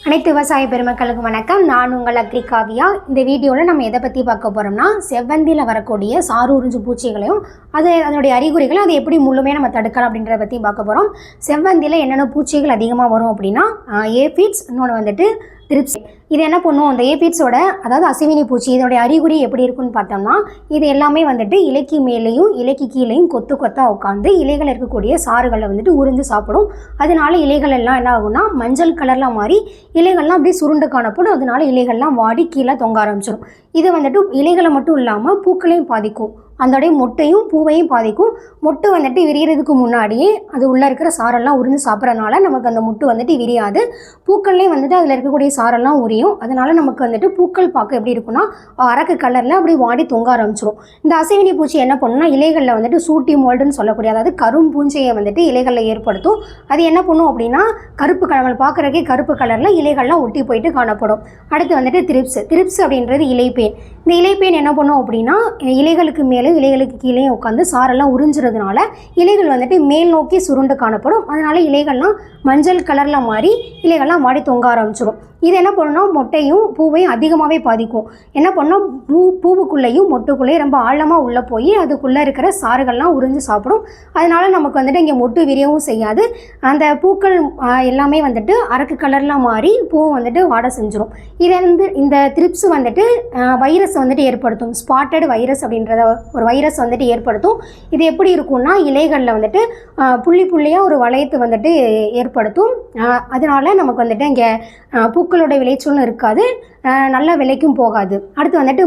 அனைத்து விவசாய பெருமக்களுக்கு வணக்கம். நான் உங்கள் அக்ரி காவியா. இந்த வீடியோவில் நம்ம எதை பற்றி பார்க்க போகிறோம்னா, செவ்வந்தியில் வரக்கூடிய சாறு உறிஞ்சு பூச்சிகளையும் அதனுடைய அறிகுறிகளை அதை எப்படி முழுமையாக நம்ம தடுக்கலாம் அப்படின்றத பற்றி பார்க்க போகிறோம். செவ்வந்தியில் என்னென்ன பூச்சிகள் அதிகமாக வரும் அப்படின்னா, ஏபிட்ஸ், இன்னொன்று வந்துட்டு த்ரிப்ஸ். இது என்ன பண்ணுவோம், அந்த ஏபிட்ஸோட அதாவது அசிவினி பூச்சி இதோடைய அறிகுறி எப்படி இருக்குன்னு பார்த்தோம்னா, இது எல்லாமே வந்துட்டு இலைக்கு மேலேயும் இலைக்கு கீழேயும் கொத்து கொத்தாக உட்காந்து இலைகள் இருக்கக்கூடிய சாறுகளை வந்துட்டு உறிஞ்சு சாப்பிடும். அதனால இலைகள் எல்லாம் என்ன ஆகும்னா மஞ்சள் கலரில் மாறி இலைகள்லாம் அப்படியே சுருண்டு காணப்படும். அதனால இலைகள்லாம் வாடி கீழே தொங்க ஆரம்பிச்சிடும். இது வந்துட்டு இலைகளை மட்டும் இல்லாமல் பூக்களையும் பாதிக்கும். அதோடைய மொட்டையும் பூவையும் பாதிக்கும். மொட்டு வந்துட்டு விரியறதுக்கு முன்னாடியே அது உள்ளே இருக்கிற சாரெல்லாம் உறிஞ்சு சாப்பிட்றதுனால நமக்கு அந்த மொட்டு வந்துட்டு விரியாது. பூக்கள்லேயும் வந்துட்டு அதில் இருக்கக்கூடிய சாரெல்லாம் உரியும். அதனால நமக்கு வந்துட்டு பூக்கள் பார்க்க எப்படி இருக்குன்னா அரக்கு கலரில் அப்படி வாடி தொங்க ஆரம்பிச்சிடும். இந்த அசைவினி பூச்சி என்ன பண்ணுன்னா இலைகளில் வந்துட்டு சூட்டி மோல்டுன்னு சொல்லக்கூடிய அதாவது கரும்பூஞ்சையை வந்துட்டு இலைகளில் ஏற்படுத்தும். அது என்ன பண்ணும் அப்படின்னா கருப்பு கலர் பார்க்குறக்கே கருப்பு கலரில் இலைகள்லாம் ஒட்டி போயிட்டு காணப்படும். அடுத்து வந்துட்டு த்ரிப்ஸ் அப்படின்றது இலைப்பேன். இந்த இலைப்பேன் என்ன பண்ணும் அப்படின்னா இலைகளுக்கு மேலே இலைகளுக்கு கீழே உட்காந்து சாரெல்லாம் உறிஞ்சுறதுனால இலைகள் வந்துட்டு மேல் நோக்கி சுருண்டு காணப்படும். அதனால இலைகள்லாம் மஞ்சள் கலரில் மாறி இலைகள்லாம் வாடி தொங்க ஆரம்பிச்சிடும். இது என்ன பண்ணணும், மொட்டையும் பூவையும் அதிகமாகவே பாதிக்கும். என்ன பண்ணோம், பூவுக்குள்ளேயும் மொட்டுக்குள்ளேயும் ரொம்ப ஆழமாக உள்ளே போய் அதுக்குள்ளே இருக்கிற சாறுகள்லாம் உறிஞ்சு சாப்பிடும். அதனால நமக்கு வந்துட்டு இங்கே மொட்டு விரியவும் செய்யாது. அந்த பூக்கள் எல்லாமே வந்துட்டு அரக்கு கலரில் மாறி பூவும் வந்துட்டு வாட செஞ்சிடும். இது வந்து இந்த த்ரிப்ஸ் வந்துட்டு வைரஸ் வந்துட்டு ஏற்படுத்தும். ஸ்பாட்டட் வைரஸ் அப்படின்றத ஒரு வைரஸ் வந்துட்டு ஏற்படுத்தும். இது எப்படி இருக்கும்னா இலைகளில் வந்துட்டு புள்ளி புள்ளியாக ஒரு வளையத்தை வந்துட்டு ஏற்படுத்தும். அதனால நமக்கு வந்துட்டு இங்கே பூக்களோட விளைச்சலும் இருக்காது, நல்ல விலைக்கும் போகாது. அடுத்து வந்துட்டு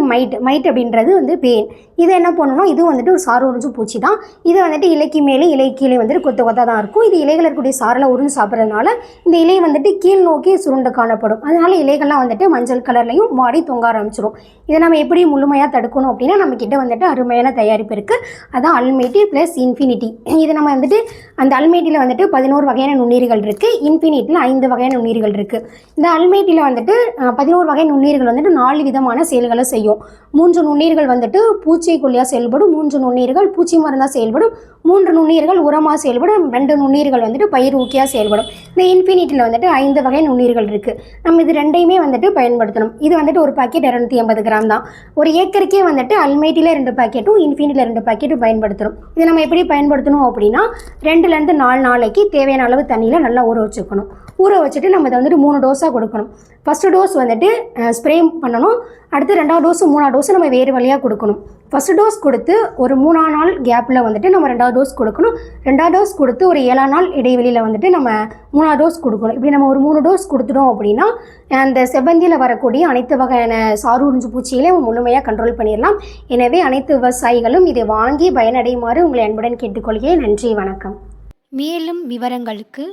மைட் அப்படின்றது வந்து பேன். இது என்ன பண்ணணும்னா இது வந்துட்டு ஒரு சாறு உறிஞ்சு பூச்சி தான். இது வந்துட்டு இலைக்கு மேலே இலை கீழே வந்துட்டு கொத்த கொத்தாக தான் இருக்கும். இது இலைகள் இருக்கக்கூடிய சாரில் உறிஞ்சு சாப்பிட்றதுனால இந்த இலை வந்துட்டு கீழ் நோக்கி சுருண்டு காணப்படும். அதனால இலைகள்லாம் வந்துட்டு மஞ்சள் கலர்லையும் வாடி தொங்க ஆரம்பிச்சிடும். இதை நம்ம எப்படி முழுமையாக தடுக்கணும் அப்படின்னா நம்மக்கிட்ட வந்துட்டு அருமையான தயாரிப்பு இருக்குது. அதான் அல்மேட்டி ப்ளஸ் இன்ஃபினிட்டி. இது நம்ம வந்துட்டு அந்த அல்மேட்டியில் வந்துட்டு 11 வகையான நுண்ணுயிர்கள் இருக்குது, இன்ஃபினிட்டியில் 5 வகையான நுண்ணுயிர்கள் இருக்குது. இந்த அல்மேட்டியில் வந்துட்டு 11 வகை நுண்ணுயிர்கள் வந்துட்டு 4 விதமான செயல்களை செய்யும். 3 நுண்ணுயிர்கள் வந்துட்டு பூச்சிக்கொல்லியாக செயல்படும், 3 நுண்ணுயிர்கள் பூச்சி மருந்தாக செயல்படும், 3 நுண்ணுயிர்கள் உரமாக செயல்படும், 2 நுண்ணுயிர்கள் வந்துட்டு பயிர் ஊக்கியாக செயல்படும். இந்த இன்ஃபினிட்டியில் வந்துட்டு 5 வகை நுண்ணுயிர்கள் இருக்குது. நம்ம இது ரெண்டையுமே வந்துட்டு பயன்படுத்தணும். இது வந்துட்டு ஒரு பாக்கெட் 250 கிராம் தான். ஒரு ஏக்கருக்கே வந்துட்டு அல்மேட்டியில் 2 பாக்கெட்டும் இன்ஃபினிட்டியில் 2 பாக்கெட்டும் பயன்படுத்தணும். இதை நம்ம எப்படி பயன்படுத்தணும் அப்படின்னா 2லேருந்து 4 நாளைக்கு தேவையான அளவு தண்ணியில் நல்லா ஊற வச்சுக்கணும். ஊற வச்சுட்டு நம்ம இதை வந்துட்டு 3 டோஸாக கொடுக்கணும். ஃபஸ்ட்டு டோஸ் வந்துட்டு ஸ்ப்ரே பண்ணணும். அடுத்து 2வது டோஸு 3வது டோஸு நம்ம வேறு வழியாக கொடுக்கணும். ஃபஸ்ட்டு டோஸ் கொடுத்து ஒரு 3 நாள் கேப்பில் வந்துட்டு நம்ம 2வது டோஸ் கொடுக்கணும். 2வது டோஸ் கொடுத்து ஒரு 7 நாள் இடைவெளியில் வந்துட்டு நம்ம 3வது டோஸ் கொடுக்கணும். இப்படி நம்ம ஒரு 3 டோஸ் கொடுத்துட்டோம் அப்படின்னா அந்த செவ்வந்தியில் வரக்கூடிய அனைத்து வகையான சாறு உறிஞ்சு பூச்சிகளையும் நம்ம முழுமையாக கண்ட்ரோல் பண்ணிடலாம். எனவே அனைத்து விவசாயிகளும் இதை வாங்கி பயனடையுமாறு உங்களை அன்புடன் கேட்டுக்கொள்கிறேன். நன்றி, வணக்கம். மேலும் விவரங்களுக்கு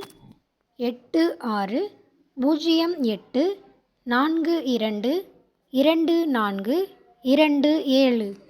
8608422427